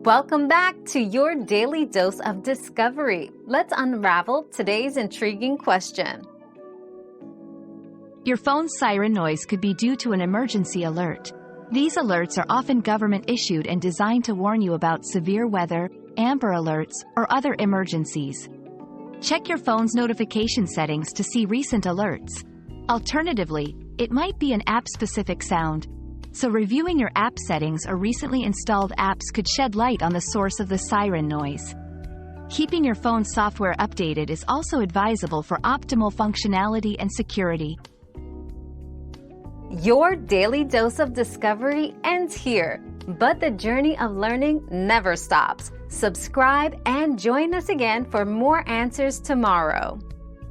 Welcome back to your daily dose of discovery. Let's unravel today's intriguing question. Your phone's siren noise could be due to an emergency alert. These alerts are often government-issued and designed to warn you about severe weather, Amber Alerts, or other emergencies. Check your phone's notification settings to see recent alerts. Alternatively, it might be an app-specific sound, so reviewing your app settings or recently installed apps could shed light on the source of the siren noise. Keeping your phone's software updated is also advisable for optimal functionality and security. Your daily dose of discovery ends here, but the journey of learning never stops. Subscribe and join us again for more answers tomorrow.